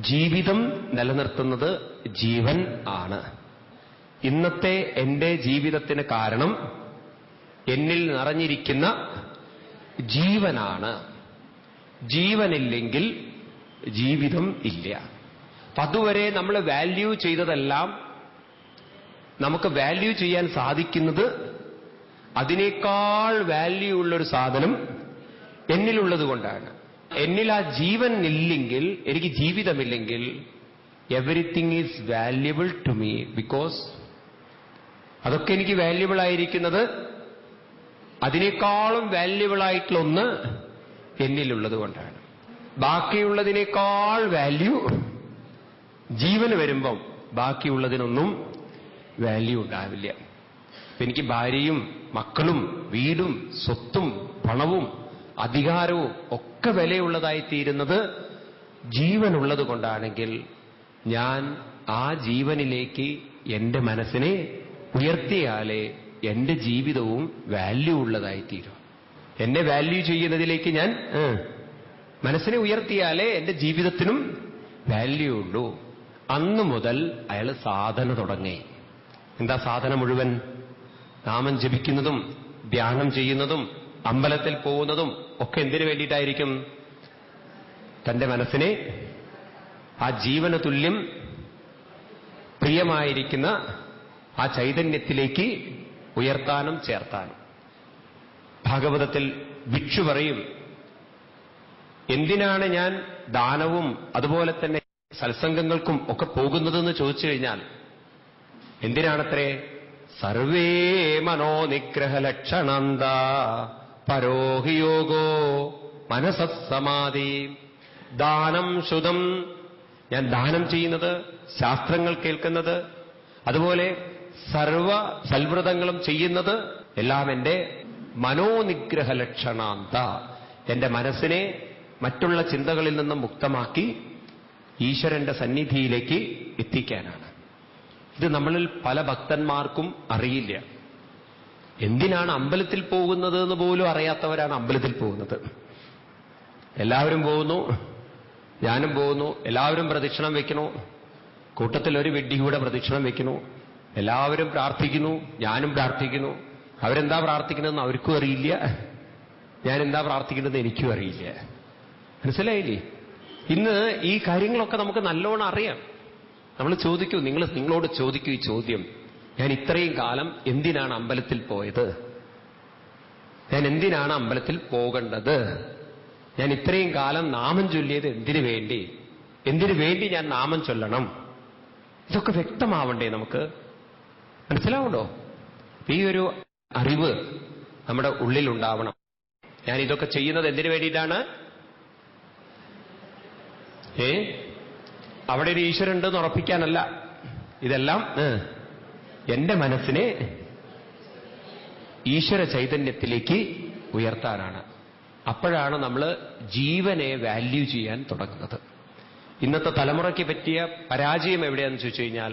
ജീവിതം നിലനിർത്തുന്നത് ജീവൻ ആണ്. ഇന്നത്തെ എന്റെ ജീവിതത്തിന് കാരണം എന്നിൽ നിറഞ്ഞിരിക്കുന്ന ജീവനാണ്. ജീവനില്ലെങ്കിൽ ജീവിതം ഇല്ല. അതുവരെ നമ്മൾ വാല്യൂ ചെയ്തതെല്ലാം നമുക്ക് വാല്യൂ ചെയ്യാൻ സാധിക്കുന്നത് അതിനേക്കാൾ വാല്യൂ ഉള്ളൊരു സാധനം എന്നിലുള്ളത് കൊണ്ടാണ്. എന്നിൽ ആ ജീവൻ ഇല്ലെങ്കിൽ, എനിക്ക് ജീവിതമില്ലെങ്കിൽ, everything is valuable to me. Because അതൊക്കെ എനിക്ക് വാല്യുബിൾ ആയിരിക്കുന്നത് അതിനേക്കാളും വാല്യുബിൾ ആയിട്ടുള്ള ഒന്ന് എന്നിലുള്ളത് കൊണ്ടാണ്. ബാക്കിയുള്ളതിനേക്കാൾ വാല്യൂ ജീവന് വരുമ്പം ബാക്കിയുള്ളതിനൊന്നും വാല്യൂ ഉണ്ടാവില്ല. എനിക്ക് ഭാര്യയും മക്കളും വീടും സ്വത്തും പണവും അധികാരവും ഒക്കെ വിലയുള്ളതായിത്തീരുന്നത് ജീവനുള്ളത് കൊണ്ടാണെങ്കിൽ ഞാൻ ആ ജീവനിലേക്ക് എന്റെ മനസ്സിനെ ഉയർത്തിയാലേ എന്റെ ജീവിതവും വാല്യൂ ഉള്ളതായിത്തീരും. എന്നെ വാല്യൂ ചെയ്യുന്നതിലേക്ക് ഞാൻ മനസ്സിനെ ഉയർത്തിയാലേ എന്റെ ജീവിതത്തിനും വാല്യൂ ഉള്ളൂ. അന്നു മുതൽ അയാൾ സാധന തുടങ്ങി. എന്താ സാധന മുഴുവൻ? നാമം ജപിക്കുന്നതും ധ്യാനം ചെയ്യുന്നതും അമ്പലത്തിൽ പോകുന്നതും ഒക്കെ എന്തിനു വേണ്ടിയിട്ടായിരിക്കും? തന്റെ മനസ്സിനെ ആ ജീവന തുല്യം പ്രിയമായിരിക്കുന്ന ആ ചൈതന്യത്തിലേക്ക് ഉയർത്താനും ചേർത്താനും. ഭാഗവതത്തിൽ ഭിക്ഷു പറയും, എന്തിനാണ് ഞാൻ ദാനവും അതുപോലെ തന്നെ സത്സംഗങ്ങൾക്കും ഒക്കെ പോകുന്നതെന്ന് ചോദിച്ചു കഴിഞ്ഞാൽ എന്തിനാണത്രേ? സർവേ മനോനിഗ്രഹലക്ഷണാന്ത പരോഹിയോഗോ മനസസമാധി. ദാനം ശുതം, ഞാൻ ദാനം ചെയ്യുന്നത്, ശാസ്ത്രങ്ങൾ കേൾക്കുന്നത്, അതുപോലെ സർവ സൽവ്രതങ്ങളും ചെയ്യുന്നത് എല്ലാം എന്റെ മനോനിഗ്രഹലക്ഷണാന്ത, എന്റെ മനസ്സിനെ മറ്റുള്ള ചിന്തകളിൽ നിന്നും മുക്തമാക്കി ഈശ്വരന്റെ സന്നിധിയിലേക്ക് എത്തിക്കാനാണ്. ഇത് നമ്മളിൽ പല ഭക്തന്മാർക്കും അറിയില്ല. എന്തിനാണ് അമ്പലത്തിൽ പോകുന്നത് എന്ന് പോലും അറിയാത്തവരാണ് അമ്പലത്തിൽ പോകുന്നത്. എല്ലാവരും പോകുന്നു, ഞാനും പോകുന്നു, എല്ലാവരും പ്രദക്ഷിണം വെക്കുന്നു, കൂട്ടത്തിൽ ഒരു വിഡ്ഢി കൂടെ പ്രദക്ഷിണം വെക്കുന്നു, എല്ലാവരും പ്രാർത്ഥിക്കുന്നു, ഞാനും പ്രാർത്ഥിക്കുന്നു. അവരെന്താ പ്രാർത്ഥിക്കുന്നതെന്ന് അവർക്കും അറിയില്ല, ഞാൻ എന്താ പ്രാർത്ഥിക്കുന്നതെന്ന് എനിക്കും അറിയില്ല. മനസ്സിലായില്ലേ? ഇന്ന് ഈ കാര്യങ്ങളൊക്കെ നമുക്ക് നല്ലോണം അറിയാം. നമ്മൾ ചോദിക്കൂ, നിങ്ങളോട് ചോദിക്കൂ ഈ ചോദ്യം: ഞാൻ ഇത്രയും കാലം എന്തിനാണ് അമ്പലത്തിൽ പോയത്? ഞാൻ എന്തിനാണ് അമ്പലത്തിൽ പോകേണ്ടത്? ഞാൻ ഇത്രയും കാലം നാമം ചൊല്ലിയത് എന്തിനു വേണ്ടി? എന്തിനു വേണ്ടി ഞാൻ നാമം ചൊല്ലണം? ഇതൊക്കെ വ്യക്തമാവണ്ടേ നമുക്ക്? മനസ്സിലാവണ്ടോ? ഈ ഒരു അറിവ് നമ്മുടെ ഉള്ളിലുണ്ടാവണം. ഞാൻ ഇതൊക്കെ ചെയ്യുന്നത് എന്തിനു വേണ്ടിയിട്ടാണ്? അവിടെ ഒരു ഈശ്വരൻ ഉണ്ടെന്ന് ഉറപ്പിക്കാനല്ല. ഇതെല്ലാം എന്റെ മനസ്സിനെ ഈശ്വര ചൈതന്യത്തിലേക്ക് ഉയർത്താനാണ്. അപ്പോഴാണ് നമ്മൾ ജീവനെ വാല്യൂ ചെയ്യാൻ തുടങ്ങുന്നത്. ഇന്നത്തെ തലമുറയ്ക്ക് പറ്റിയ പരാജയം എവിടെയാണെന്ന് ചോദിച്ചു കഴിഞ്ഞാൽ,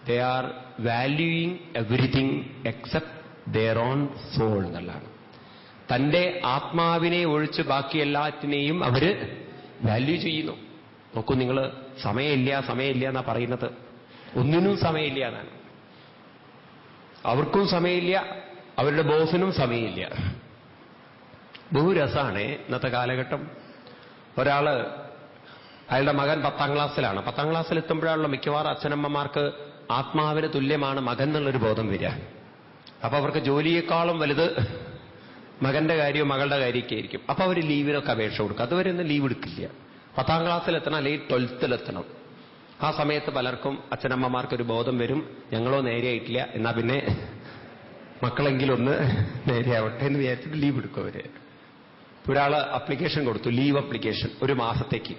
they are valuing everything except their own soul എന്നുള്ളതാണ്. തന്റെ ആത്മാവിനെ ഒഴിച്ച് ബാക്കി എല്ലാറ്റിനെയും അവര് വാല്യൂ ചെയ്യുന്നു. നോക്കൂ, നിങ്ങൾ സമയമില്ല എന്നാ പറയുന്നത്. ഒന്നിനും സമയമില്ല എന്നാണ്. അവർക്കും സമയമില്ല, അവരുടെ ബോസിനും സമയമില്ല. ബഹുരസാണ് ഇന്നത്തെ കാലഘട്ടം. ഒരാള്, അയാളുടെ മകൻ 10ാം ക്ലാസ്സിലാണ്. 10ാം ക്ലാസ്സിൽ എത്തുമ്പോഴാണല്ലോ മിക്കവാറും അച്ഛനമ്മമാർക്ക് ആത്മാവിന് തുല്യമാണ് മകൻ എന്നുള്ളൊരു ബോധം വരിക. അപ്പൊ അവർക്ക് ജോലിയേക്കാളും വലുത് മകന്റെ കാര്യവും മകളുടെ കാര്യമൊക്കെ ആയിരിക്കും. അപ്പൊ അവർ ലീവിനൊക്കെ അപേക്ഷ കൊടുക്കും. അതുവരെ ഒന്നും ലീവ് എടുക്കില്ല. 10ാം ക്ലാസ്സിലെത്തണം, അല്ലെങ്കിൽ 12ലെത്തണം. ആ സമയത്ത് പലർക്കും അച്ഛനമ്മമാർക്കൊരു ബോധം വരും, ഞങ്ങളോ നേരെയായിട്ടില്ല, എന്നാ പിന്നെ മക്കളെങ്കിലും ഒന്ന് നേരെയാവട്ടെ എന്ന് വിചാരിച്ചിട്ട് ലീവ് എടുക്കും അവര്. ഒരാള് അപ്ലിക്കേഷൻ കൊടുത്തു, ലീവ് അപ്ലിക്കേഷൻ, 1 മാസത്തേക്ക്.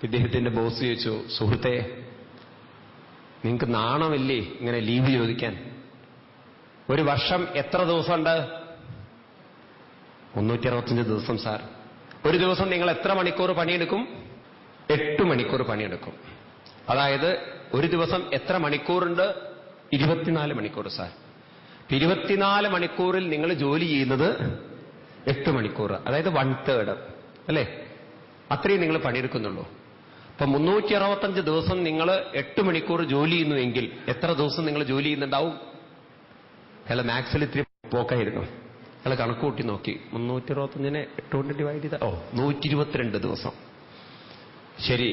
ഇദ്ദേഹത്തിന്റെ ബോസ് ചോദിച്ചു, സുഹൃത്തെ, നിങ്ങൾക്ക് നാണമില്ലേ ഇങ്ങനെ ലീവ് ചോദിക്കാൻ? 1 വർഷം എത്ര ദിവസമുണ്ട്? 365 ദിവസം സാർ. ഒരു ദിവസം നിങ്ങൾ എത്ര മണിക്കൂർ പണിയെടുക്കും? 8 മണിക്കൂർ പണിയെടുക്കും. അതായത് ഒരു ദിവസം എത്ര മണിക്കൂറുണ്ട്? 24 മണിക്കൂർ സാർ. 24 മണിക്കൂറിൽ നിങ്ങൾ ജോലി ചെയ്യുന്നത് 8 മണിക്കൂർ, അതായത് 1/3 അല്ലേ? അത്രയും നിങ്ങൾ പണിയെടുക്കുന്നുള്ളൂ. ഇപ്പൊ 365 ദിവസം നിങ്ങൾ 8 മണിക്കൂർ ജോലി ചെയ്യുന്നുവെങ്കിൽ എത്ര ദിവസം നിങ്ങൾ ജോലി ചെയ്യുന്നുണ്ടാവും? അയാൾ മാത്സിൽ ഇത്തിരി പോക്കായിരുന്നു. അയാൾ കണക്കുകൂട്ടി നോക്കി. 365 8 കൊണ്ട് ഡിവൈഡ് ചെയ്ത 122 ദിവസം. ശരി,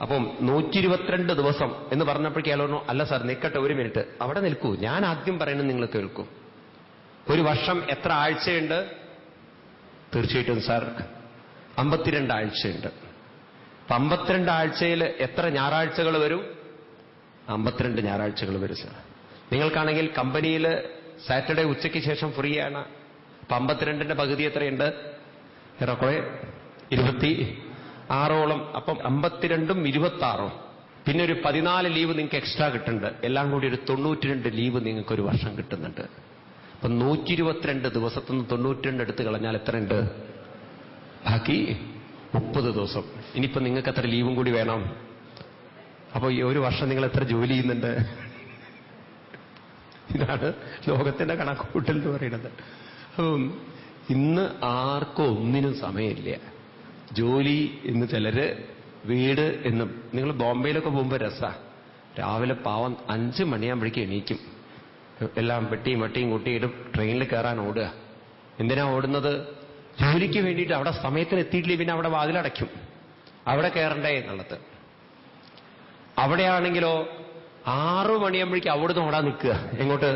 അപ്പം 122 ദിവസം എന്ന് പറഞ്ഞപ്പോഴേക്കും അയാൾ പറഞ്ഞു, അല്ല സാർ നിൽക്കട്ടെ ഒരു മിനിറ്റ്, അവിടെ നിൽക്കൂ, ഞാൻ ആദ്യം പറയുന്നത് നിങ്ങൾ കേൾക്കൂ. ഒരു വർഷം എത്ര ആഴ്ചയുണ്ട്? തീർച്ചയായിട്ടും സാർ 52 ആഴ്ചയുണ്ട്. 52 ആഴ്ചയിൽ എത്ര ഞായറാഴ്ചകൾ വരും? 52 ഞായറാഴ്ചകൾ വരും സാർ. നിങ്ങൾക്കാണെങ്കിൽ കമ്പനിയിൽ സാറ്റർഡേ ഉച്ചയ്ക്ക് ശേഷം ഫ്രീ ആണ്. 52ന്റെ പകുതി എത്രയുണ്ട്? ഏറെക്കുറെ 26ഓളം. അപ്പം 52ഉം 26ഉം പിന്നെ ഒരു 14 ലീവ് നിങ്ങൾക്ക് എക്സ്ട്രാ കിട്ടുന്നുണ്ട്. എല്ലാം കൂടി ഒരു 92 ലീവ് നിങ്ങൾക്ക് ഒരു വർഷം കിട്ടുന്നുണ്ട്. അപ്പൊ 122 ദിവസത്തു നിന്ന് 92 എടുത്ത് കളഞ്ഞാൽ എത്രയുണ്ട്? ബാക്കി 30 ദിവസം. ഇനിയിപ്പോ നിങ്ങൾക്ക് എത്ര ലീവും കൂടി വേണം? അപ്പൊ ഈ ഒരു വർഷം നിങ്ങൾ എത്ര ജോലി ചെയ്യുന്നുണ്ട്? ഇതാണ് ലോകത്തിന്റെ കണക്കുകൂട്ടൽ എന്ന് പറയുന്നത്. അപ്പം ഇന്ന് ആർക്കും ഒന്നിനും സമയമില്ല. ജോലി എന്ന് ചിലര്, വീട് എന്നും. നിങ്ങൾ ബോംബെയിലൊക്കെ പോകുമ്പോൾ രസാ. രാവിലെ പാവം 5 മണിയാകുമ്പോഴേക്കും എണീക്കും. എല്ലാം വെട്ടിയും കൂട്ടിയിട്ടും ട്രെയിനിൽ കയറാൻ ഓടുക. എന്തിനാ ഓടുന്നത്? ജോലിക്ക് വേണ്ടിയിട്ട്. അവിടെ സമയത്തിന് എത്തിയിട്ടില്ല, പിന്നെ അവിടെ വാതിലടയ്ക്കും. അവിടെ കയറണ്ടേ എന്നുള്ളത്. അവിടെയാണെങ്കിലോ 6 മണിയാകുമ്പോഴേക്കും അവിടുന്ന് ഓടാൻ നിൽക്കുക. എങ്ങോട്ട്?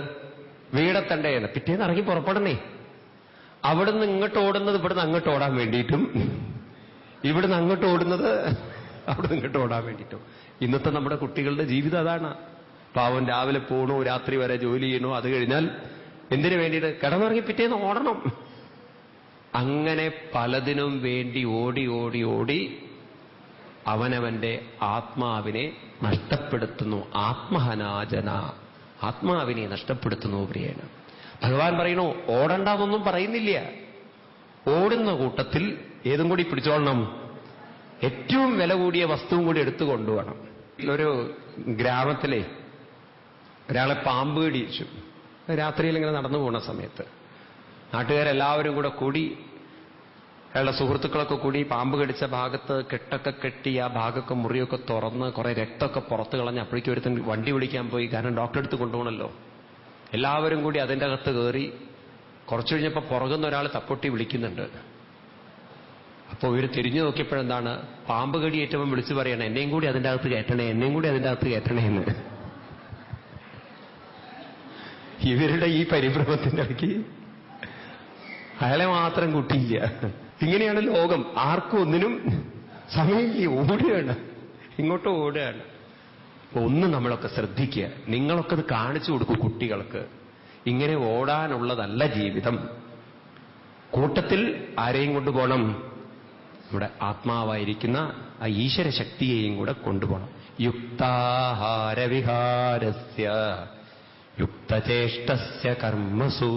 വീടെത്തണ്ടേ എന്ന്. പിറ്റേന്ന് ഇറങ്ങി പുറപ്പെടണേ. അവിടുന്ന് ഇങ്ങോട്ട് ഓടുന്നത് ഇവിടുന്ന് അങ്ങോട്ട് ഓടാൻ വേണ്ടിയിട്ടും, ഇവിടുന്ന് അങ്ങോട്ട് ഓടുന്നത് അവിടുന്ന് ഇങ്ങോട്ട് ഓടാൻ വേണ്ടിയിട്ടും. ഇന്നത്തെ നമ്മുടെ കുട്ടികളുടെ ജീവിതം അതാണ്. പാവം രാവിലെ പോകണു, രാത്രി വരെ ജോലി ചെയ്യണു. അത് കഴിഞ്ഞാൽ എന്തിനു വേണ്ടിയിട്ട്? കിടന്നിറങ്ങി പിറ്റേന്ന് ഓടണം. അങ്ങനെ പലതിനും വേണ്ടി ഓടി ഓടി ഓടി അവനവന്റെ ആത്മാവിനെ നഷ്ടപ്പെടുത്തുന്നു. ആത്മഹനാജന, ആത്മാവിനെ നഷ്ടപ്പെടുത്തുന്നു പ്രിയേണ. ഭഗവാൻ പറയണു ഓടണ്ടെന്നൊന്നും പറയുന്നില്ല. ഓടുന്ന കൂട്ടത്തിൽ ഏതും കൂടി പിടിച്ചോളണം, ഏറ്റവും വില കൂടിയ വസ്തുവും കൂടി എടുത്തു കൊണ്ടുപോകണം. ഒരു ഗ്രാമത്തിലെ ഒരാളെ പാമ്പ് കടിച്ചു. രാത്രിയിൽ ഇങ്ങനെ നടന്നു പോകുന്ന സമയത്ത് നാട്ടുകാരെല്ലാവരും കൂടെ കൂടി, അയാളുടെ സുഹൃത്തുക്കളൊക്കെ കൂടി പാമ്പ് കടിച്ച ഭാഗത്ത് കെട്ടൊക്കെ കെട്ടി ആ ഭാഗമൊക്കെ മുറിയൊക്കെ തുറന്ന് കുറെ രക്തമൊക്കെ പുറത്ത് കളഞ്ഞ് അപ്പോഴേക്കും ഒരുത്തൻ വണ്ടി വിളിക്കാൻ പോയി. കാരണം ഡോക്ടറെ അടുത്ത് കൊണ്ടുപോകണമല്ലോ. എല്ലാവരും കൂടി അതിൻ്റെ അകത്ത് കയറി. കുറച്ചു കഴിഞ്ഞപ്പോൾ പുറകുന്ന ഒരാൾ തപ്പൊട്ടി വിളിക്കുന്നുണ്ട്. അപ്പോൾ ഇവർ തിരിഞ്ഞു നോക്കിയപ്പോഴെന്താണ്, പാമ്പ് കടി ഏറ്റവും വിളിച്ചു പറയണം, എന്നെയും കൂടി അതിൻ്റെ അകത്ത് കയറ്റണേ, എന്നെയും കൂടി അതിൻ്റെ അകത്ത് കയറ്റണേ എന്ന്. ഇവരുടെ ഈ പരിഭ്രമത്തിൻ്റെ ഇടയ്ക്ക് അയാളെ മാത്രം കൂട്ടിയില്ല. ഇങ്ങനെയാണ് ലോകം. ആർക്കും ഒന്നിനും സമയമില്ല. ഓടുകയാണ്, ഇങ്ങോട്ടും ഓടുകയാണ്. ഒന്ന് നമ്മളൊക്കെ ശ്രദ്ധിക്കുക. നിങ്ങളൊക്കെ അത് കാണിച്ചു കൊടുക്കൂ കുട്ടികൾക്ക്. ഇങ്ങനെ ഓടാനുള്ളതല്ല ജീവിതം. കൂട്ടത്തിൽ ആരെയും കൊണ്ടുപോകണം? നമ്മുടെ ആത്മാവായിരിക്കുന്ന ആ ഈശ്വര ശക്തിയെയും കൂടെ കൊണ്ടുപോകണം. യുക്താഹാരവിഹാരസ്യ യുക്തചേഷ്ടസ്യ കർമ്മസു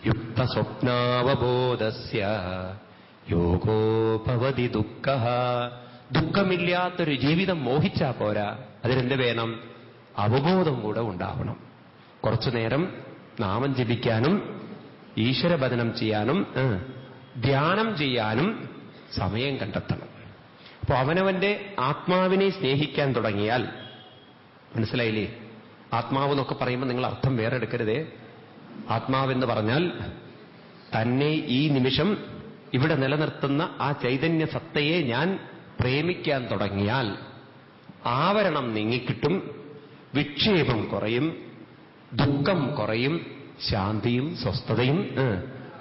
യുക്തസ്വപ്നാവബോധസ്യ യോഗോ ഭവതി ദുഃഖഃ. ദുഃഖമില്ലാത്തൊരു ജീവിതം മോഹിച്ചാ പോരാ, അതിനെന്ത് വേണം? അവബോധം കൂടെ ഉണ്ടാവണം. കുറച്ചു നേരം നാമം ജപിക്കാനും ഈശ്വരഭജനം ചെയ്യാനും ധ്യാനം ചെയ്യാനും സമയം കണ്ടെത്തണം. അപ്പൊ അവനവന്റെ ആത്മാവിനെ സ്നേഹിക്കാൻ തുടങ്ങിയാൽ, മനസ്സിലായില്ലേ? ആത്മാവ് എന്നൊക്കെ പറയുമ്പോൾ നിങ്ങൾ അർത്ഥം വേറെ എടുക്കരുതേ. ആത്മാവെന്ന് പറഞ്ഞാൽ തന്നെ ഈ നിമിഷം ഇവിടെ നിലനിർത്തുന്ന ആ ചൈതന്യ സത്തയെ ഞാൻ പ്രേമിക്കാൻ തുടങ്ങിയാൽ ആവരണം നീങ്ങിക്കിട്ടും, വിക്ഷേപം കുറയും, ദുഃഖം കുറയും, ശാന്തിയും സ്വസ്ഥതയും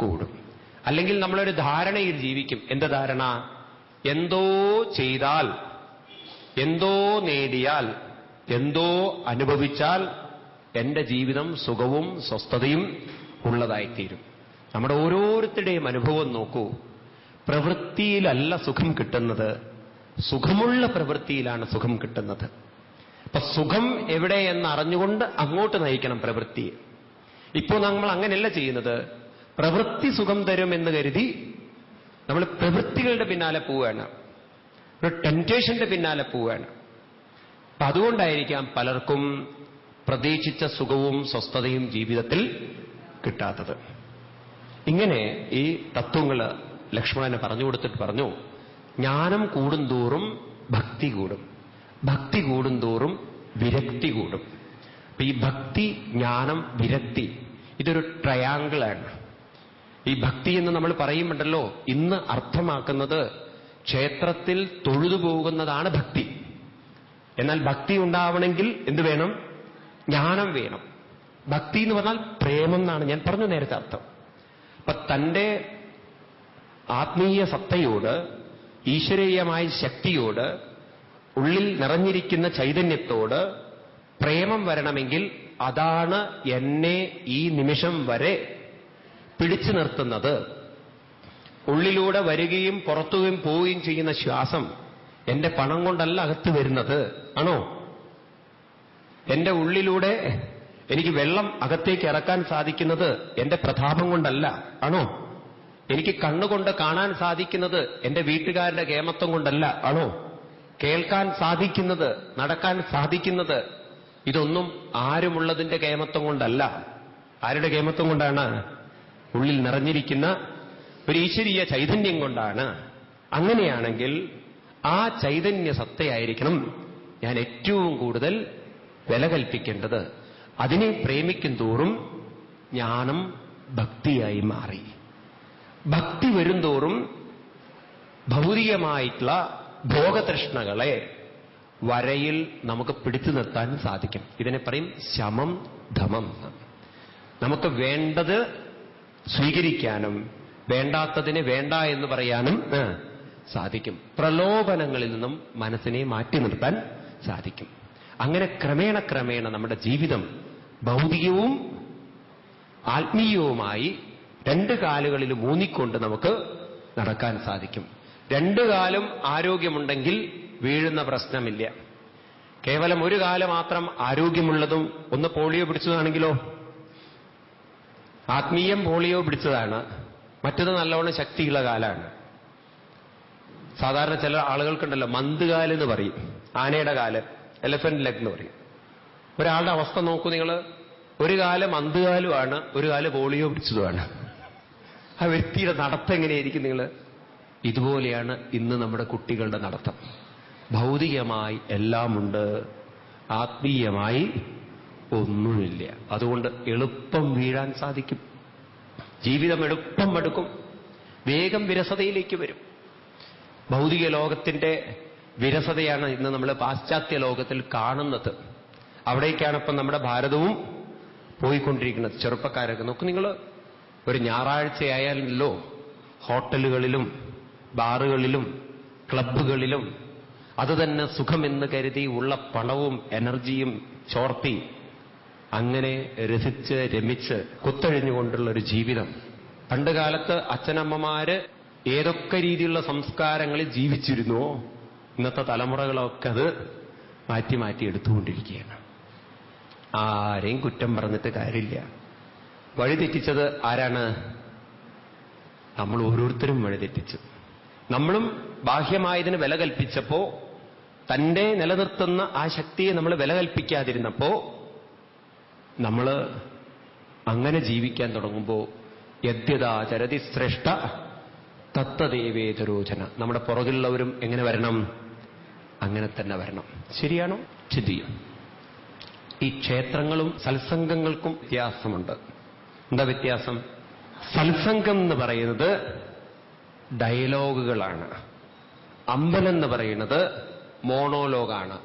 കൂടും. അല്ലെങ്കിൽ നമ്മളൊരു ധാരണയിൽ ജീവിക്കും. എന്ത് ധാരണ? എന്തോ ചെയ്താൽ, എന്തോ നേടിയാൽ, എന്തോ അനുഭവിച്ചാൽ എന്റെ ജീവിതം സുഖവും സ്വസ്ഥതയും ഉള്ളതായിത്തീരും. നമ്മുടെ ഓരോരുത്തരുടെയും അനുഭവം നോക്കൂ. പ്രവൃത്തിയിലല്ല സുഖം കിട്ടുന്നത്, സുഖമുള്ള പ്രവൃത്തിയിലാണ് സുഖം കിട്ടുന്നത്. അപ്പൊ സുഖം എവിടെയെന്ന് അറിഞ്ഞുകൊണ്ട് അങ്ങോട്ട് നയിക്കണം പ്രവൃത്തിയെ. ഇപ്പോൾ നമ്മൾ അങ്ങനെയല്ല ചെയ്യുന്നത്. പ്രവൃത്തി സുഖം തരുമെന്ന് കരുതി നമ്മൾ പ്രവൃത്തികളുടെ പിന്നാലെ പോവുകയാണ്, ഒരു ടെംപ്റ്റേഷന്റെ പിന്നാലെ പോവുകയാണ്. അപ്പൊ അതുകൊണ്ടായിരിക്കാം പലർക്കും പ്രതീക്ഷിച്ച സുഖവും സ്വസ്ഥതയും ജീവിതത്തിൽ കിട്ടാത്തത്. ഇങ്ങനെ ഈ തത്വങ്ങൾ ലക്ഷ്മണന് പറഞ്ഞു കൊടുത്തിട്ട് പറഞ്ഞു, ജ്ഞാനം കൂടുന്തോറും ഭക്തി കൂടും. ഭക്തി കൂടുന്തോറും വിരക്തി കൂടും. അപ്പൊ ഈ ഭക്തി, ജ്ഞാനം, വിരക്തി ഇതൊരു ട്രയാങ്കിളാണ്. ഈ ഭക്തി എന്ന് നമ്മൾ പറയുമുണ്ടല്ലോ, ഇന്ന് അർത്ഥമാക്കുന്നത് ക്ഷേത്രത്തിൽ തൊഴുതു പോകുന്നതാണ് ഭക്തി. എന്നാൽ ഭക്തി ഉണ്ടാവണമെങ്കിൽ എന്ത് വേണം? ജ്ഞാനം വേണം. ഭക്തി എന്ന് പറഞ്ഞാൽ പ്രേമം എന്നാണ് ഞാൻ പറഞ്ഞു നേരത്തെ അർത്ഥം. അപ്പൊ തന്റെ ആത്മീയ സത്തയോട്, ഈശ്വരീയമായ ശക്തിയോട്, ഉള്ളിൽ നിറഞ്ഞിരിക്കുന്ന ചൈതന്യത്തോട് പ്രേമം വരണമെങ്കിൽ അതാണ് എന്നെ ഈ നിമിഷം വരെ പിടിച്ചു നിർത്തുന്നത്. ഉള്ളിലൂടെ വരികയും പുറത്തുകയും പോവുകയും ചെയ്യുന്ന ശ്വാസം എന്റെ പണം കൊണ്ടല്ല അകത്ത് വരുന്നത്, ആണോ? എന്റെ ഉള്ളിലൂടെ എനിക്ക് വെള്ളം അകത്തേക്ക് ഇറക്കാൻ സാധിക്കുന്നത് എന്റെ പ്രതാപം കൊണ്ടല്ല, ആണോ? എനിക്ക് കണ്ണുകൊണ്ട് കാണാൻ സാധിക്കുന്നത് എന്റെ വീട്ടുകാരുടെ കേമത്വം കൊണ്ടല്ല, ആണോ? കേൾക്കാൻ സാധിക്കുന്നത്, നടക്കാൻ സാധിക്കുന്നത് ഇതൊന്നും ആരുമുള്ളതിന്റെ കേമത്വം കൊണ്ടല്ല. ആരുടെ കേമത്വം കൊണ്ടാണ്? ഉള്ളിൽ നിറഞ്ഞിരിക്കുന്ന ഒരു ഈശ്വരീയ ചൈതന്യം കൊണ്ടാണ്. അങ്ങനെയാണെങ്കിൽ ആ ചൈതന്യ സത്തയായിരിക്കണം ഞാൻ ഏറ്റവും കൂടുതൽ വില കൽപ്പിക്കേണ്ടത്. അതിനെ പ്രേമിക്കും തോറും ജ്ഞാനം ഭക്തിയായി മാറി. ഭക്തി വരുംതോറും ഭൗതികമായിട്ടുള്ള ഭോഗതൃഷ്ണകളെ വരയിൽ നമുക്ക് പിടിച്ചു നിർത്താൻ സാധിക്കും. ഇതിനെ പറയും ശമം ധമം. നമുക്ക് വേണ്ടത് സ്വീകരിക്കാനും വേണ്ടാത്തതിനെ വേണ്ട എന്ന് പറയാനും സാധിക്കും. പ്രലോഭനങ്ങളിൽ നിന്നും മനസ്സിനെ മാറ്റി നിർത്താൻ സാധിക്കും. അങ്ങനെ ക്രമേണ ക്രമേണ നമ്മുടെ ജീവിതം ഭൗതികവും ആത്മീയവുമായി രണ്ട് കാലുകളിൽ ഊന്നിക്കൊണ്ട് നമുക്ക് നടക്കാൻ സാധിക്കും. രണ്ടു കാലും ആരോഗ്യമുണ്ടെങ്കിൽ വീഴുന്ന പ്രശ്നമില്ല. കേവലം ഒരു കാല് മാത്രം ആരോഗ്യമുള്ളതും ഒന്ന് പോളിയോ പിടിച്ചതാണെങ്കിലോ? ആത്മീയം പോളിയോ പിടിച്ചതാണ്, മറ്റത് നല്ലവണ്ണം ശക്തിയുള്ള കാലാണ്. സാധാരണ ചില ആളുകൾക്കുണ്ടല്ലോ മന്തുകാല് എന്ന് പറയും, ആനയുടെ കാല്, എലഫന്റ് ലെഗ് എന്ന് പറയും. ഒരാളുടെ അവസ്ഥ നോക്കൂ നിങ്ങൾ, ഒരു കാല് മന്തുകാലുമാണ്, ഒരു കാല് പോളിയോ പിടിച്ചതുമാണ്. ആ വ്യക്തിയുടെ നടത്തം എങ്ങനെയായിരിക്കും നിങ്ങൾ? ഇതുപോലെയാണ് ഇന്ന് നമ്മുടെ കുട്ടികളുടെ നടത്തം. ഭൗതികമായി എല്ലാമുണ്ട്, ആത്മീയമായി ഒന്നുമില്ല. അതുകൊണ്ട് എളുപ്പം വീഴാൻ സാധിക്കും. ജീവിതം എളുപ്പം എടുക്കും, വേഗം വിരസതയിലേക്ക് വരും. ഭൗതിക ലോകത്തിന്റെ വിരസതയാണ് ഇന്ന് നമ്മൾ പാശ്ചാത്യ ലോകത്തിൽ കാണുന്നത്. അവിടേക്കാണ് ഇപ്പം നമ്മുടെ ഭാരതവും പോയിക്കൊണ്ടിരിക്കുന്നത്. ചെറുപ്പക്കാരൊക്കെ നോക്കൂ നിങ്ങൾ, ഒരു ഞായറാഴ്ചയായാലല്ലോ ഹോട്ടലുകളിലും ബാറുകളിലും ക്ലബ്ബുകളിലും അത് തന്നെ സുഖമെന്ന് കരുതി ഉള്ള പണവും എനർജിയും ചോർത്തി അങ്ങനെ രസിച്ച് രമിച്ച് കുത്തഴിഞ്ഞുകൊണ്ടുള്ള ഒരു ജീവിതം. പണ്ടുകാലത്ത് അച്ഛനമ്മമാര് ഏതൊക്കെ രീതിയിലുള്ള സംസ്കാരങ്ങളിൽ ജീവിച്ചിരുന്നുവോ ഇന്നത്തെ തലമുറകളൊക്കെ അത് മാറ്റി മാറ്റി എടുത്തുകൊണ്ടിരിക്കുകയാണ്. ആരെയും കുറ്റം പറഞ്ഞിട്ട് കാര്യമില്ല. വഴിതെറ്റിച്ചത് ആരാണ്? നമ്മൾ ഓരോരുത്തരും വഴിതെറ്റിച്ചു. നമ്മളും ബാഹ്യമായതിന് വില കൽപ്പിച്ചപ്പോ, തന്റെ നിലനിർത്തുന്ന ആ ശക്തിയെ നമ്മൾ വില കൽപ്പിക്കാതിരുന്നപ്പോ, നമ്മൾ അങ്ങനെ ജീവിക്കാൻ തുടങ്ങുമ്പോൾ യദ്യതാചരതി ശ്രേഷ്ഠ തത്തദേവേതരോചന. നമ്മുടെ പുറകിലുള്ളവരും എങ്ങനെ വരണം? അങ്ങനെ തന്നെ വരണം. ശരിയാണോ? ചിന്തിയും. ഈ ക്ഷേത്രങ്ങളും സത്സംഗങ്ങൾക്കും വ്യത്യാസമുണ്ട്. എന്താ വ്യത്യാസം? സത്സംഗം എന്ന് പറയുന്നത് ഡയലോഗുകളാണ്. അമ്പലം എന്ന് പറയുന്നത് മോണോലോഗാണ്.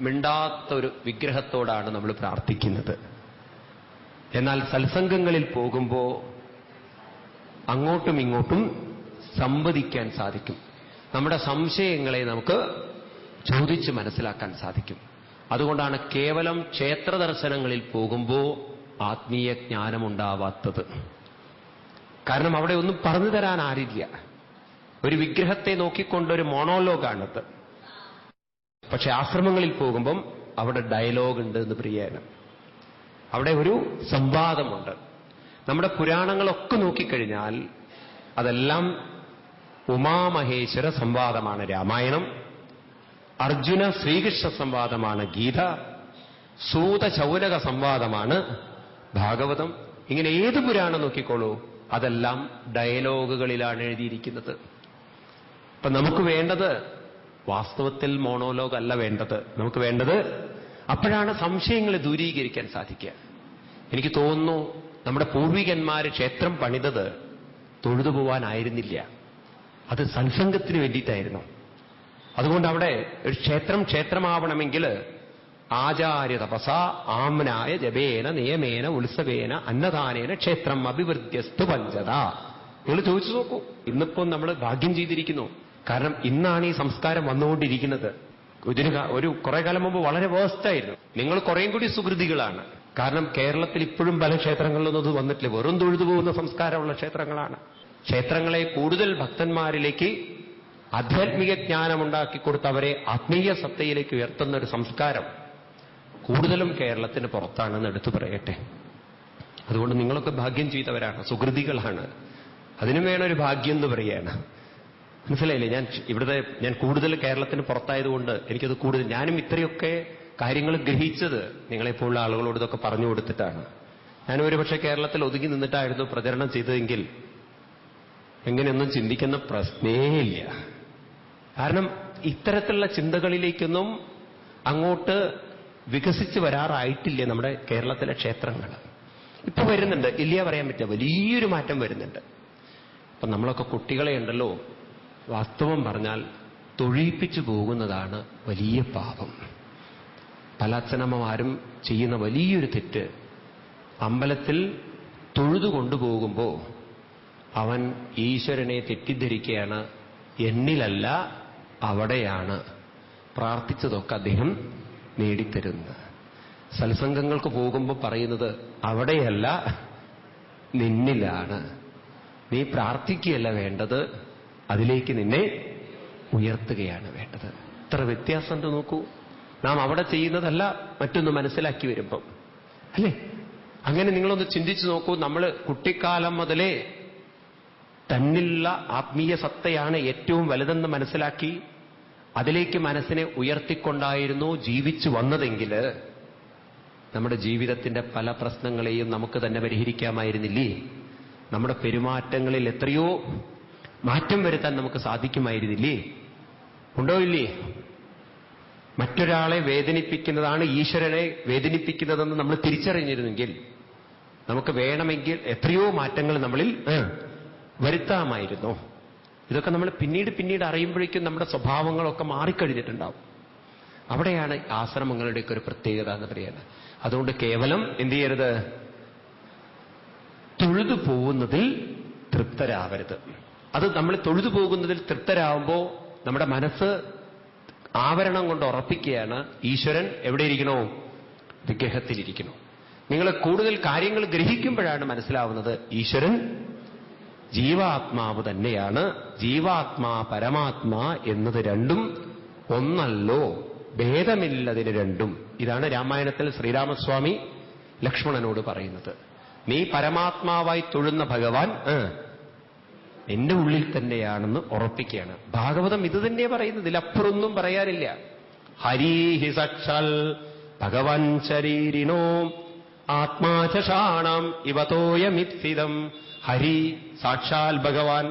മിണ്ടാത്തൊരു വിഗ്രഹത്തോടാണ് നമ്മൾ പ്രാർത്ഥിക്കുന്നത്. എന്നാൽ സത്സംഗങ്ങളിൽ പോകുമ്പോൾ അങ്ങോട്ടും ഇങ്ങോട്ടും സംവദിക്കാൻ സാധിക്കും. നമ്മുടെ സംശയങ്ങളെ നമുക്ക് ചോദിച്ച് മനസ്സിലാക്കാൻ സാധിക്കും. അതുകൊണ്ടാണ് കേവലം ക്ഷേത്ര ദർശനങ്ങളിൽ പോകുമ്പോൾ ആത്മീയ ജ്ഞാനമുണ്ടാവാത്തത്. കാരണം അവിടെ ഒന്നും പറഞ്ഞു തരാൻ ആരില്ല. ഒരു വിഗ്രഹത്തെ നോക്കിക്കൊണ്ടൊരു മോണോലോഗാണത്. പക്ഷെ ആശ്രമങ്ങളിൽ പോകുമ്പം അവിടെ ഡയലോഗ് ഉണ്ട് എന്ന് പ്രിയാണ്. അവിടെ ഒരു സംവാദമുണ്ട്. നമ്മുടെ പുരാണങ്ങളൊക്കെ നോക്കിക്കഴിഞ്ഞാൽ അതെല്ലാം ഉമാമഹേശ്വര സംവാദമാണ് രാമായണം, അർജുന ശ്രീകൃഷ്ണ സംവാദമാണ് ഗീത, സൂത ചൗനക സംവാദമാണ് ഭാഗവതം. ഇങ്ങനെ ഏത് പുരാണം നോക്കിക്കോളൂ, അതെല്ലാം ഡയലോഗുകളിലാണ് എഴുതിയിരിക്കുന്നത്. അപ്പൊ നമുക്ക് വേണ്ടത് വാസ്തവത്തിൽ മോണോലോഗ് അല്ല വേണ്ടത്. നമുക്ക് വേണ്ടത് അപ്പോഴാണ് സംശയങ്ങളെ ദൂരീകരിക്കാൻ സാധിക്കുക. എനിക്ക് തോന്നുന്നു നമ്മുടെ പൂർവികന്മാര് ക്ഷേത്രം പണിതത് തൊഴുതു പോവാനായിരുന്നില്ല, അത് സത്സംഗത്തിന് വേണ്ടിയിട്ടായിരുന്നു. അതുകൊണ്ട് അവിടെ ഒരു ക്ഷേത്രമാവണമെങ്കിൽ ആചാര്യ തപസ ആമ്നായ ജപേന നിയമേന ഉത്സവേന അന്നദാനേന ക്ഷേത്രം അഭിവൃദ്ധ്യസ്തു പഞ്ചത. നിങ്ങൾ ചോദിച്ചു നോക്കൂ. ഇന്നിപ്പോ നമ്മൾ ഭാഗ്യം ചെയ്തിരിക്കുന്നു. കാരണം ഇന്നാണ് ഈ സംസ്കാരം വന്നുകൊണ്ടിരിക്കുന്നത്. ഒരു കുറെ കാലം മുമ്പ് വളരെ വേസ്റ്റായിരുന്നു. നിങ്ങൾ കുറേയും കൂടി സുകൃതികളാണ്. കാരണം കേരളത്തിൽ ഇപ്പോഴും പല ക്ഷേത്രങ്ങളിലൊന്നും അത് വന്നിട്ടില്ല. വെറും തൊഴുതു പോകുന്ന സംസ്കാരമുള്ള ക്ഷേത്രങ്ങളാണ്. ക്ഷേത്രങ്ങളെ കൂടുതൽ ഭക്തന്മാരിലേക്ക് ആധ്യാത്മിക ജ്ഞാനമുണ്ടാക്കി കൊടുത്ത് അവരെ ആത്മീയ സത്തയിലേക്ക് ഉയർത്തുന്ന ഒരു സംസ്കാരം കൂടുതലും കേരളത്തിന് പുറത്താണെന്ന് എടുത്തു പറയട്ടെ. അതുകൊണ്ട് നിങ്ങളൊക്കെ ഭാഗ്യം ചെയ്തവരാണ്, സുകൃതികളാണ്. അതിനും വേണൊരു ഭാഗ്യം എന്ന് പറയാണ്. മനസ്സിലായില്ലേ? ഞാൻ കൂടുതൽ കേരളത്തിന് പുറത്തായതുകൊണ്ട് എനിക്കത് കൂടുതൽ, ഞാനും ഇത്രയൊക്കെ കാര്യങ്ങൾ ഗ്രഹിച്ചത് നിങ്ങളെപ്പോലുള്ള ആളുകളോട് ഇതൊക്കെ പറഞ്ഞു കൊടുത്തിട്ടാണ്. ഞാൻ ഒരുപക്ഷെ കേരളത്തിൽ ഒതുങ്ങി നിന്നിട്ടായിരുന്നു പ്രചരണം ചെയ്തതെങ്കിൽ എങ്ങനെയൊന്നും ചിന്തിക്കുന്ന പ്രശ്നേയില്ല. കാരണം ഇത്തരത്തിലുള്ള ചിന്തകളിലേക്കൊന്നും അങ്ങോട്ട് വികസിച്ച് വരാറായിട്ടില്ല നമ്മുടെ കേരളത്തിലെ ക്ഷേത്രങ്ങൾ. ഇപ്പൊ വരുന്നുണ്ട്, ഇല്ല പറയാൻ പറ്റില്ല, വലിയൊരു മാറ്റം വരുന്നുണ്ട്. അപ്പൊ നമ്മളൊക്കെ കുട്ടികളെ ഉണ്ടല്ലോ, വാസ്തവം പറഞ്ഞാൽ തൊഴിപ്പിച്ചു പോകുന്നതാണ് വലിയ പാപം. പല അച്ഛനമ്മമാരും ചെയ്യുന്ന വലിയൊരു തെറ്റ്, അമ്പലത്തിൽ തൊഴുതു കൊണ്ടുപോകുമ്പോ അവൻ ഈശ്വരനെ തെറ്റിദ്ധരിക്കുകയാണ്. എന്നിലല്ല, അവിടെയാണ് പ്രാർത്ഥിച്ചതൊക്കെ അദ്ദേഹം നേടിത്തരുന്നത്. സത്സംഗങ്ങൾക്ക് പോകുമ്പോൾ പറയുന്നത് അവിടെയല്ല, നിന്നിലാണ്. നീ പ്രാർത്ഥിക്കുകയല്ല വേണ്ടത്, അതിലേക്ക് നിന്നെ ഉയർത്തുകയാണ് വേണ്ടത്. ഇത്ര വ്യത്യാസമുണ്ട് നോക്കൂ. നാം അവിടെ ചെയ്യുന്നതല്ല മറ്റൊന്ന് മനസ്സിലാക്കി വരുമ്പം, അല്ലേ? അങ്ങനെ നിങ്ങളൊന്ന് ചിന്തിച്ചു നോക്കൂ. നമ്മൾ കുട്ടിക്കാലം മുതലേ തന്നിലുള്ള ആത്മീയ സത്തയാണ് ഏറ്റവും വലുതെന്ന് മനസ്സിലാക്കി അതിലേക്ക് മനസ്സിനെ ഉയർത്തിക്കൊണ്ടായിരുന്നു ജീവിച്ചു വന്നതെങ്കിൽ നമ്മുടെ ജീവിതത്തിന്റെ പല പ്രശ്നങ്ങളെയും നമുക്ക് തന്നെ പരിഹരിക്കാമായിരുന്നില്ലേ? നമ്മുടെ പെരുമാറ്റങ്ങളിൽ എത്രയോ മാറ്റം വരുത്താൻ നമുക്ക് സാധിക്കുമായിരുന്നില്ലേ? ഉണ്ടോ ഇല്ലേ? മറ്റൊരാളെ വേദനിപ്പിക്കുന്നതാണ് ഈശ്വരനെ വേദനിപ്പിക്കുന്നതെന്ന് നമ്മൾ തിരിച്ചറിഞ്ഞിരുന്നെങ്കിൽ നമുക്ക് വേണമെങ്കിൽ എത്രയോ മാറ്റങ്ങൾ നമ്മളിൽ വരുത്താമായിരുന്നു. ഇതൊക്കെ നമ്മൾ പിന്നീട് അറിയുമ്പോഴേക്കും നമ്മുടെ സ്വഭാവങ്ങളൊക്കെ മാറിക്കഴിഞ്ഞിട്ടുണ്ടാവും. അവിടെയാണ് ആശ്രമങ്ങളുടെയൊക്കെ ഒരു പ്രത്യേകത എന്ന് പറയുന്നത്. അതുകൊണ്ട് കേവലം എന്ത് ചെയ്യരുത്? തൊഴുതു പോകുന്നതിൽ തൃപ്തരാവരുത്. അത് നമ്മൾ തൊഴുതു പോകുന്നതിൽ തൃപ്തരാകുമ്പോൾ നമ്മുടെ മനസ്സ് ആവരണം കൊണ്ട് ഉറപ്പിക്കുകയാണ് ഈശ്വരൻ എവിടെ ഇരിക്കണോ? വിഗ്രഹത്തിലിരിക്കണോ. നിങ്ങൾ കൂടുതൽ കാര്യങ്ങൾ ഗ്രഹിക്കുമ്പോഴാണ് മനസ്സിലാവുന്നത് ഈശ്വരൻ ജീവാത്മാവ് തന്നെയാണ്. ജീവാത്മാ പരമാത്മാ എന്നത് രണ്ടും ഒന്നല്ലോ, ഭേദമില്ലതിന് രണ്ടും. ഇതാണ് രാമായണത്തിൽ ശ്രീരാമസ്വാമി ലക്ഷ്മണനോട് പറയുന്നത്. നീ പരമാത്മാവായി തൊഴുന്ന ഭഗവാൻ എന്റെ ഉള്ളിൽ തന്നെയാണെന്ന് ഉറപ്പിക്കുകയാണ്. ഭാഗവതം ഇത് തന്നെ പറയുന്നത്, ഇതിലപ്പുറൊന്നും പറയാനില്ല. ഹരീഹി സാക്ഷാൽ ഭഗവാൻ ശരീരിണോ ആത്മാചാണം ഇവതോയമിത്സിതം. ഹരി സാക്ഷാൽ ഭഗവാൻ,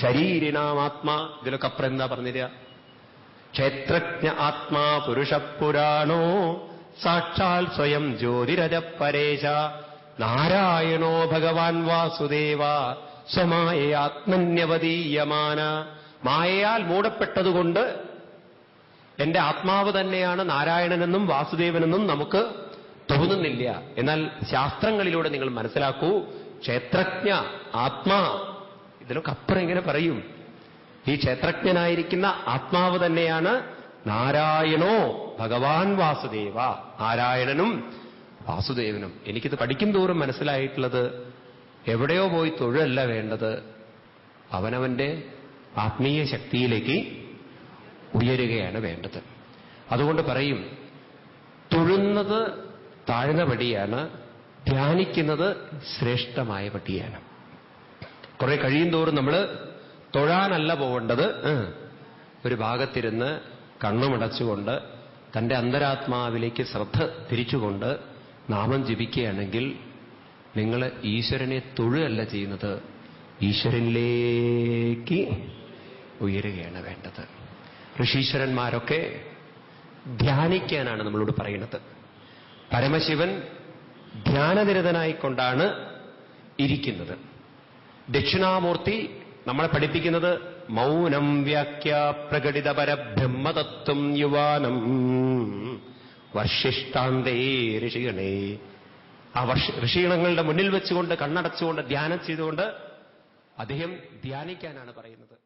ശരീരിണാം ആത്മാ. ഇതിലൊക്കെ അപ്പുറം എന്താ പറഞ്ഞിരിക? ക്ഷേത്രജ്ഞ ആത്മാ പുരുഷപുരാണോ സാക്ഷാൽ സ്വയം ജ്യോതിരജ പരേശ. നാരായണോ ഭഗവാൻ വാസുദേവ സ്വമായയാത്മന്യവതീയമാന. മായയാൽ മൂടപ്പെട്ടതുകൊണ്ട് എന്റെ ആത്മാവ് തന്നെയാണ് നാരായണനെന്നും വാസുദേവനെന്നും നമുക്ക് തോന്നുന്നില്ല. എന്നാൽ ശാസ്ത്രങ്ങളിലൂടെ നിങ്ങൾ മനസ്സിലാക്കൂ, ക്ഷേത്രജ്ഞ ആത്മാ, ഇതിലൊക്കെ അപ്പുറം എങ്ങനെ പറയും? ഈ ക്ഷേത്രജ്ഞനായിരിക്കുന്ന ആത്മാവ് തന്നെയാണ് നാരായണോ ഭഗവാൻ വാസുദേവ, നാരായണനും വാസുദേവനും. എനിക്കിത് പഠിക്കും തോറും മനസ്സിലായിട്ടുള്ളത് എവിടെയോ പോയി തൊഴല്ല വേണ്ടത്, അവനവന്റെ ആത്മീയ ശക്തിയിലേക്ക് ഉയരുകയാണ് വേണ്ടത്. അതുകൊണ്ട് പറയും, തൊഴുന്നത് താഴ്ന്ന പടിയാണ്, ധ്യാനിക്കുന്നത് ശ്രേഷ്ഠമായ പടിയാണ്. കുറെ കഴിയും തോറും നമ്മൾ തൊഴാനല്ല പോകേണ്ടത്, ഒരു ഭാഗത്തിരുന്ന് കണ്ണുമടച്ചുകൊണ്ട് തന്റെ അന്തരാത്മാവിലേക്ക് ശ്രദ്ധ തിരിച്ചുകൊണ്ട് നാമം ജപിക്കുകയാണെങ്കിൽ നിങ്ങൾ ഈശ്വരനെ തൊഴുകയല്ല ചെയ്യുന്നത്, ഈശ്വരനിലേക്ക് ഉയരുകയാണ് വേണ്ടത്. ഋഷീശ്വരന്മാരൊക്കെ ധ്യാനിക്കാനാണ് നമ്മളോട് പറയുന്നത്. പരമശിവൻ ധ്യാനനിരതനായിക്കൊണ്ടാണ് ഇരിക്കുന്നത്. ദക്ഷിണാമൂർത്തി നമ്മളെ പഠിപ്പിക്കുന്നത് മൗനം വ്യാഖ്യ പ്രകടിത പരബ്രഹ്മതത്വം യുവാനം വർഷിഷ്ടാന്തേ ഋഷിഗണേ. ആ ഋഷിഗണങ്ങളുടെ മുന്നിൽ വെച്ചുകൊണ്ട് കണ്ണടച്ചുകൊണ്ട് ധ്യാനം ചെയ്തുകൊണ്ട് അദ്ദേഹം ധ്യാനിക്കാനാണ് പറയുന്നത്.